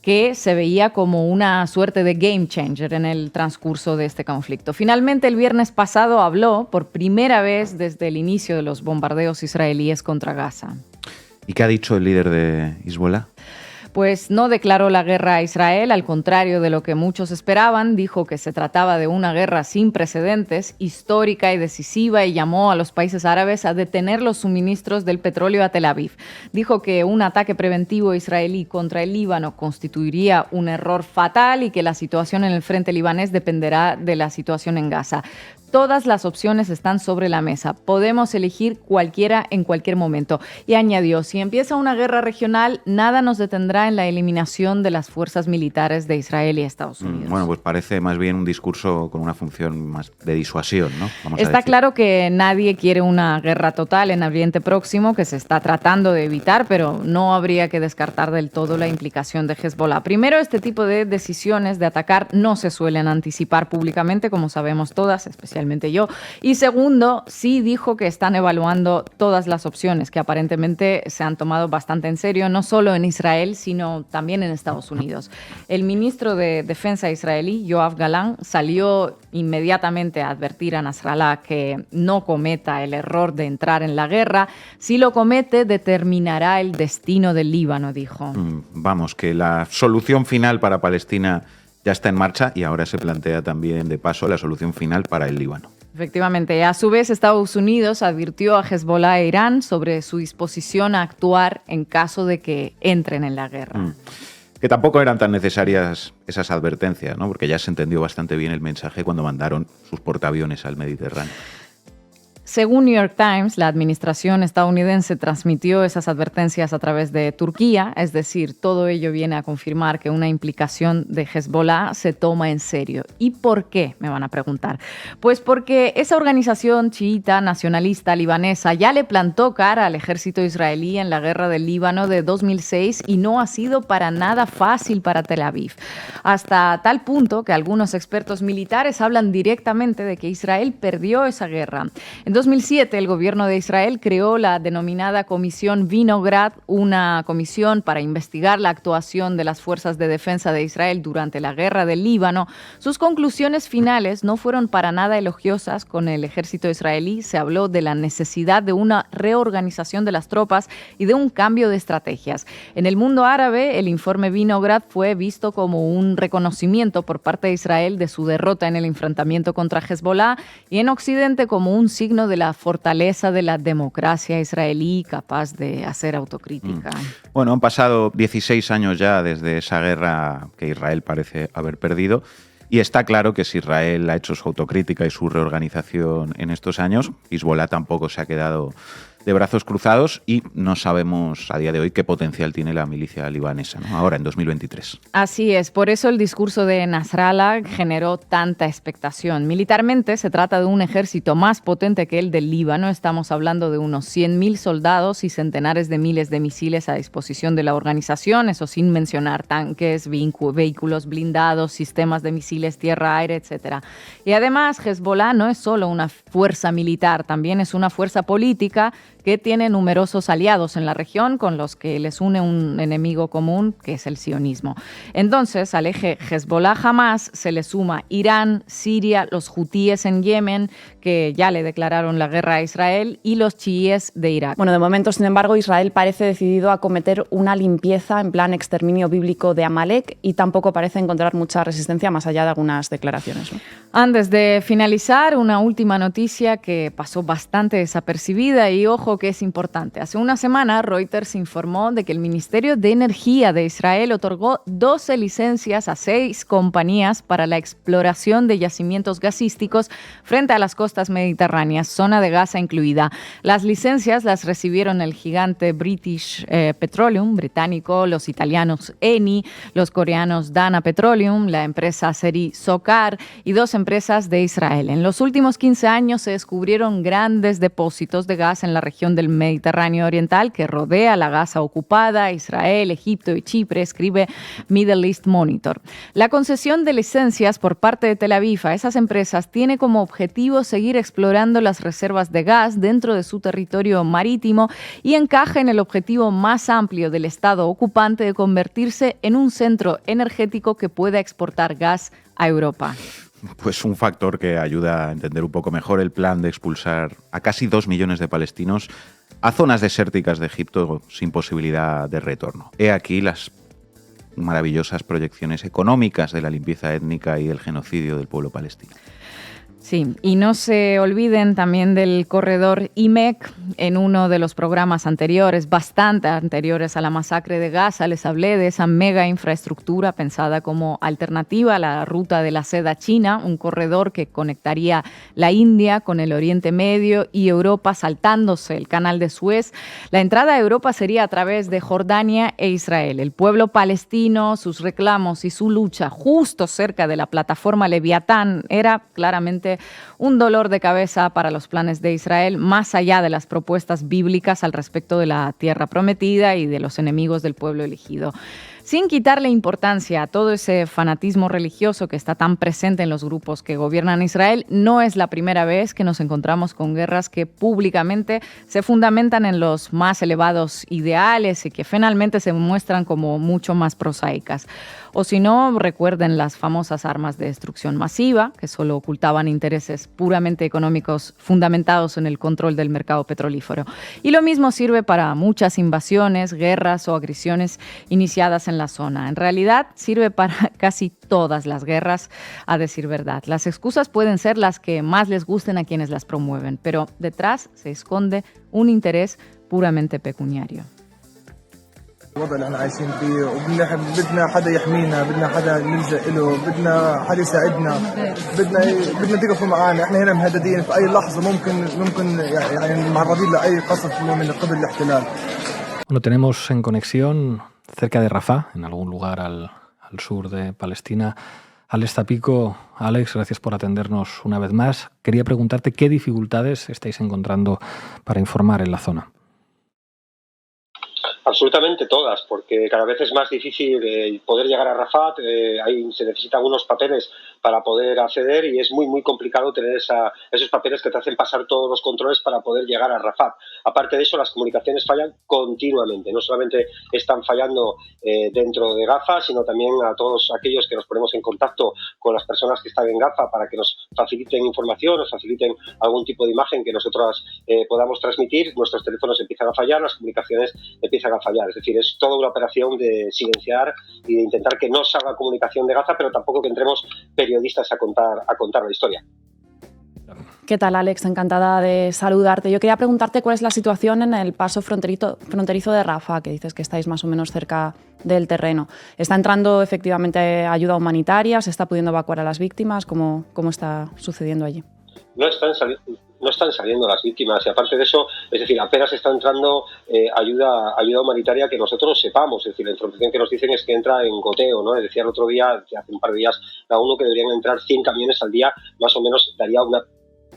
que se veía como una suerte de game changer en el transcurso de este conflicto. Finalmente, el viernes pasado habló por primera vez desde el inicio de los bombardeos israelíes contra Gaza. ¿Y qué ha dicho el líder de Hezbollah? Pues no declaró la guerra a Israel, al contrario de lo que muchos esperaban, dijo que se trataba de una guerra sin precedentes, histórica y decisiva, y llamó a los países árabes a detener los suministros del petróleo a Tel Aviv. Dijo que un ataque preventivo israelí contra el Líbano constituiría un error fatal y que la situación en el frente libanés dependerá de la situación en Gaza. Todas las opciones están sobre la mesa. Podemos elegir cualquiera en cualquier momento. Y añadió, si empieza una guerra regional, nada nos detendrá en la eliminación de las fuerzas militares de Israel y Estados Unidos. Bueno, pues parece más bien un discurso con una función más de disuasión, ¿no? Está claro que nadie quiere una guerra total en Oriente Próximo, que se está tratando de evitar, pero no habría que descartar del todo la implicación de Hezbollah. Primero, este tipo de decisiones de atacar no se suelen anticipar públicamente, como sabemos todas, especialmente yo. Y segundo, sí dijo que están evaluando todas las opciones, que aparentemente se han tomado bastante en serio, no solo en Israel, sino también en Estados Unidos. El ministro de Defensa israelí, Yoav Gallant, salió inmediatamente a advertir a Nasrallah que no cometa el error de entrar en la guerra. Si lo comete, determinará el destino del Líbano, dijo. Vamos, que la solución final para Palestina ya está en marcha y ahora se plantea también, de paso, la solución final para el Líbano. Efectivamente. A su vez, Estados Unidos advirtió a Hezbollah e Irán sobre su disposición a actuar en caso de que entren en la guerra. Que tampoco eran tan necesarias esas advertencias, ¿no? Porque ya se entendió bastante bien el mensaje cuando mandaron sus portaaviones al Mediterráneo. Según New York Times, la administración estadounidense transmitió esas advertencias a través de Turquía, es decir, todo ello viene a confirmar que una implicación de Hezbollah se toma en serio. ¿Y por qué? Me van a preguntar. Pues porque esa organización chiita nacionalista libanesa ya le plantó cara al ejército israelí en la guerra del Líbano de 2006 y no ha sido para nada fácil para Tel Aviv. Hasta tal punto que algunos expertos militares hablan directamente de que Israel perdió esa guerra. En 2007, el gobierno de Israel creó la denominada Comisión Vinograd, una comisión para investigar la actuación de las fuerzas de defensa de Israel durante la guerra del Líbano. Sus conclusiones finales no fueron para nada elogiosas con el ejército israelí. Se habló de la necesidad de una reorganización de las tropas y de un cambio de estrategias. En el mundo árabe, el informe Vinograd fue visto como un reconocimiento por parte de Israel de su derrota en el enfrentamiento contra Hezbollah y en Occidente como un signo de la fortaleza de la democracia israelí capaz de hacer autocrítica. Bueno, han pasado 16 años ya desde esa guerra que Israel parece haber perdido y está claro que si Israel ha hecho su autocrítica y su reorganización en estos años, Hezbollah tampoco se ha quedado de brazos cruzados y no sabemos a día de hoy qué potencial tiene la milicia libanesa, ¿no? Ahora, en 2023. Así es, por eso el discurso de Nasrallah generó tanta expectación. Militarmente se trata de un ejército más potente que el del Líbano. Estamos hablando de unos 100.000 soldados y centenares de miles de misiles a disposición de la organización, eso sin mencionar tanques, vehículos blindados, sistemas de misiles tierra-aire, etc. Y además, Hezbollah no es solo una fuerza militar, también es una fuerza política que tiene numerosos aliados en la región con los que les une un enemigo común, que es el sionismo. Entonces, al eje Hezbollah-Hamas se le suma Irán, Siria, los hutíes en Yemen, que ya le declararon la guerra a Israel, y los chiíes de Irak. Bueno, de momento, sin embargo, Israel parece decidido a cometer una limpieza en plan exterminio bíblico de Amalek y tampoco parece encontrar mucha resistencia más allá de algunas declaraciones, ¿no? Antes de finalizar, una última noticia que pasó bastante desapercibida y ojo que es importante. Hace una semana, Reuters informó de que el Ministerio de Energía de Israel otorgó 12 licencias a 6 compañías para la exploración de yacimientos gasísticos frente a las costas mediterráneas, zona de Gaza incluida. Las licencias las recibieron el gigante British Petroleum, británico, los italianos Eni, los coreanos Dana Petroleum, la empresa azeri SOCAR y 2 empresas de Israel. En los últimos 15 años se descubrieron grandes depósitos de gas en la región del Mediterráneo Oriental que rodea la Gaza ocupada, Israel, Egipto y Chipre, escribe Middle East Monitor. La concesión de licencias por parte de Tel Aviv a esas empresas tiene como objetivo seguir explorando las reservas de gas dentro de su territorio marítimo y encaja en el objetivo más amplio del Estado ocupante de convertirse en un centro energético que pueda exportar gas a Europa. Pues un factor que ayuda a entender un poco mejor el plan de expulsar a casi 2 millones de palestinos a zonas desérticas de Egipto sin posibilidad de retorno. He aquí las maravillosas proyecciones económicas de la limpieza étnica y el genocidio del pueblo palestino. Sí, y no se olviden también del corredor IMEC. En uno de los programas anteriores, bastante anteriores a la masacre de Gaza, les hablé de esa mega infraestructura pensada como alternativa a la ruta de la seda china, un corredor que conectaría la India con el Oriente Medio y Europa saltándose el canal de Suez. La entrada a Europa sería a través de Jordania e Israel. El pueblo palestino, sus reclamos y su lucha justo cerca de la plataforma Leviatán era claramente un dolor de cabeza para los planes de Israel, más allá de las propuestas bíblicas al respecto de la tierra prometida y de los enemigos del pueblo elegido. Sin quitarle importancia a todo ese fanatismo religioso que está tan presente en los grupos que gobiernan Israel, no es la primera vez que nos encontramos con guerras que públicamente se fundamentan en los más elevados ideales y que finalmente se muestran como mucho más prosaicas. O si no, recuerden las famosas armas de destrucción masiva, que solo ocultaban intereses puramente económicos fundamentados en el control del mercado petrolífero. Y lo mismo sirve para muchas invasiones, guerras o agresiones iniciadas en la zona. En realidad, sirve para casi todas las guerras, a decir verdad. Las excusas pueden ser las que más les gusten a quienes las promueven, pero detrás se esconde un interés puramente pecuniario. الوضع اللي احنا عايشين فيه وبدنا حدا يحمينا بدنا حدا نلجأ له بدنا حدا يساعدنا بدنا تقفوا معنا احنا هنا مهددين في اي لحظه ممكن يعني معرضين لاي قصف من قبل الاحتلال. Bueno, tenemos en conexión cerca de Rafah, en algún lugar al sur de Palestina, Alex Zapico. Alex, gracias por atendernos una vez más. Quería preguntarte qué dificultades estáis encontrando para informar en la zona. Absolutamente todas, porque cada vez es más difícil poder llegar a Rafah, se necesitan unos papeles para poder acceder y es muy complicado tener esos papeles que te hacen pasar todos los controles para poder llegar a Rafah. Aparte de eso, las comunicaciones fallan continuamente, no solamente están fallando dentro de Gaza, sino también a todos aquellos que nos ponemos en contacto con las personas que están en Gaza para que nos faciliten información, nos faciliten algún tipo de imagen que nosotros podamos transmitir, nuestros teléfonos empiezan a fallar, las comunicaciones empiezan a fallar. Es decir, es toda una operación de silenciar y de intentar que no salga comunicación de Gaza, pero tampoco que entremos periodistas a contar la historia. ¿Qué tal, Alex? Encantada de saludarte. Yo quería preguntarte cuál es la situación en el paso fronterizo de Rafah, que dices que estáis más o menos cerca del terreno. ¿Está entrando efectivamente ayuda humanitaria? ¿Se está pudiendo evacuar a las víctimas? ¿Cómo está sucediendo allí? No están saliendo las víctimas y aparte de eso, es decir, apenas está entrando ayuda humanitaria que nosotros sepamos. Es decir, la información que nos dicen es que entra en goteo, ¿no? Decía el otro día, hace un par de días, la ONU que deberían entrar 100 camiones al día, más o menos daría una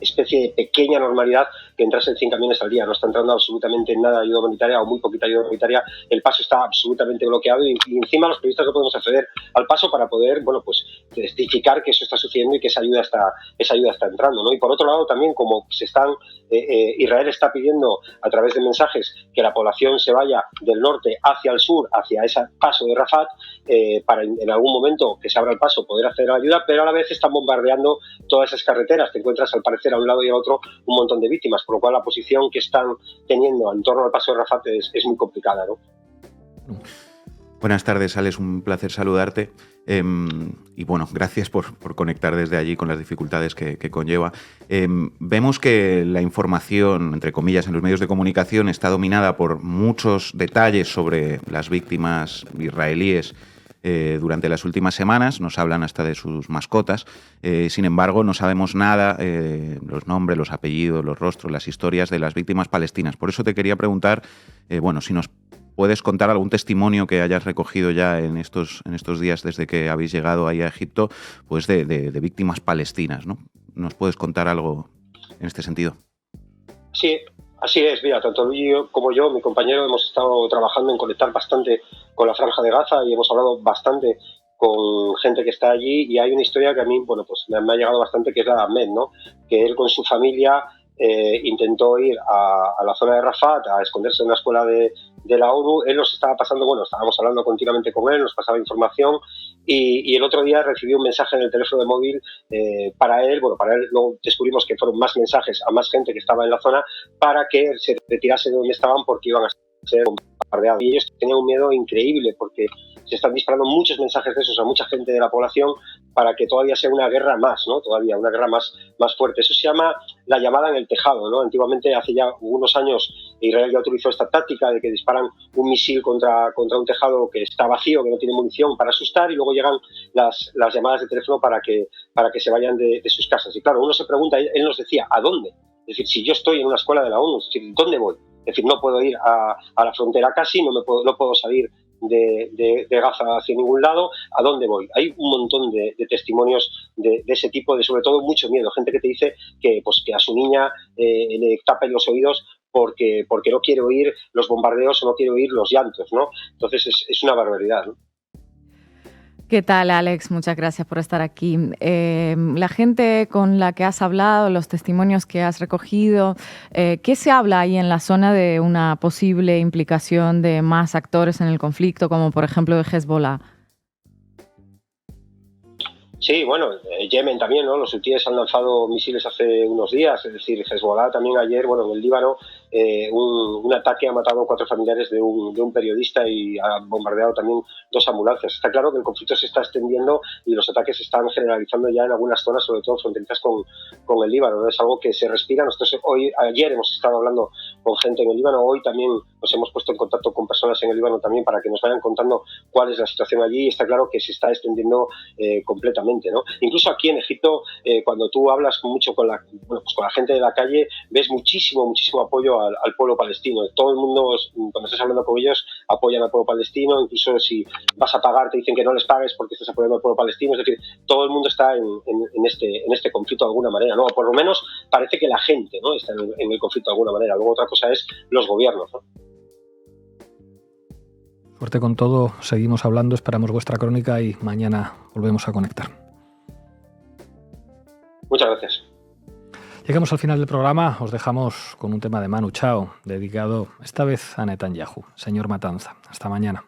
especie de pequeña normalidad que entrasen 100 camiones al día. No está entrando absolutamente nada de ayuda humanitaria o muy poquita ayuda humanitaria. El paso está absolutamente bloqueado y encima los periodistas no podemos acceder al paso para poder, bueno, pues testificar que eso está sucediendo y que esa ayuda está entrando, ¿no? Y por otro lado también, como Israel está pidiendo a través de mensajes que la población se vaya del norte hacia el sur, hacia ese paso de Rafat, para en algún momento que se abra el paso poder acceder a la ayuda, pero a la vez están bombardeando todas esas carreteras. Te encuentras al parecer a un lado y a otro un montón de víctimas, por lo cual la posición que están teniendo en torno al paso de Rafat es muy complicada, ¿no? Buenas tardes, Alex, un placer saludarte. Y bueno, gracias por conectar desde allí con las dificultades que conlleva. Vemos que la información, entre comillas, en los medios de comunicación está dominada por muchos detalles sobre las víctimas israelíes durante las últimas semanas. Nos hablan hasta de sus mascotas. Sin embargo, no sabemos nada, los nombres, los apellidos, los rostros, las historias de las víctimas palestinas. Por eso te quería preguntar, bueno, si nos puedes contar algún testimonio que hayas recogido ya en estos días desde que habéis llegado ahí a Egipto, pues de víctimas palestinas, ¿no? ¿Nos puedes contar algo en este sentido? Sí, así es. Mira, tanto Luigi como yo, mi compañero, hemos estado trabajando en conectar bastante con la Franja de Gaza y hemos hablado bastante con gente que está allí, y hay una historia que a mí, bueno, pues me ha llegado bastante, que es la de Ahmed, ¿no? Que él con su familia intentó ir a la zona de Rafat a esconderse en una escuela de la ONU. Él nos estaba pasando, bueno, estábamos hablando continuamente con él, nos pasaba información, y el otro día recibió un mensaje en el teléfono de móvil para él. Luego descubrimos que fueron más mensajes a más gente que estaba en la zona para que se retirase de donde estaban porque iban a ser bombardeados. Y ellos tenían un miedo increíble porque se están disparando muchos mensajes de esos a mucha gente de la población para que todavía sea una guerra más, ¿no? Todavía una guerra más fuerte. Eso se llama la llamada en el tejado, ¿no? Antiguamente, hace ya unos años, Israel ya utilizó esta táctica de que disparan un misil contra un tejado que está vacío, que no tiene munición, para asustar, y luego llegan las llamadas de teléfono para que se vayan de sus casas. Y claro, uno se pregunta, él nos decía, ¿a dónde? Es decir, si yo estoy en una escuela de la ONU, es decir, ¿dónde voy? Es decir, no puedo ir a la frontera casi, no puedo salir de Gaza hacia ningún lado. ¿A dónde voy? Hay un montón de testimonios de ese tipo, de sobre todo mucho miedo. Gente que te dice que a su niña le tapen los oídos porque no quiere oír los bombardeos o no quiere oír los llantos, ¿no? Entonces es una barbaridad, ¿no? ¿Qué tal, Alex? Muchas gracias por estar aquí. La gente con la que has hablado, los testimonios que has recogido, ¿qué se habla ahí en la zona de una posible implicación de más actores en el conflicto, como por ejemplo de Hezbollah? Sí, bueno, Yemen también, ¿no? Los hutíes han lanzado misiles hace unos días, es decir, Hezbollah también ayer, bueno, en el Líbano, un ataque ha matado 4 familiares de un periodista y ha bombardeado también 2 ambulancias. Está claro que el conflicto se está extendiendo y los ataques se están generalizando ya en algunas zonas, sobre todo fronterizas con el Líbano, ¿no? Es algo que se respira. Nosotros ayer hemos estado hablando con gente en el Líbano, hoy también nos hemos puesto en contacto con personas en el Líbano también para que nos vayan contando cuál es la situación allí, y está claro que se está extendiendo completamente, ¿no? Incluso aquí en Egipto, cuando tú hablas mucho con la gente de la calle, ves muchísimo apoyo al pueblo palestino. Todo el mundo, cuando estás hablando con ellos, apoyan al pueblo palestino. Incluso si vas a pagar, te dicen que no les pagues porque estás apoyando al pueblo palestino. Es decir, todo el mundo está en este conflicto de alguna manera, ¿no? Por lo menos parece que la gente, ¿no?, está en el conflicto de alguna manera. Luego otra cosa es los gobiernos, ¿no? Suerte con todo, seguimos hablando, esperamos vuestra crónica y mañana volvemos a conectar. Muchas gracias. Llegamos al final del programa, os dejamos con un tema de Manu Chao, dedicado esta vez a Netanyahu. Señor Matanza, hasta mañana.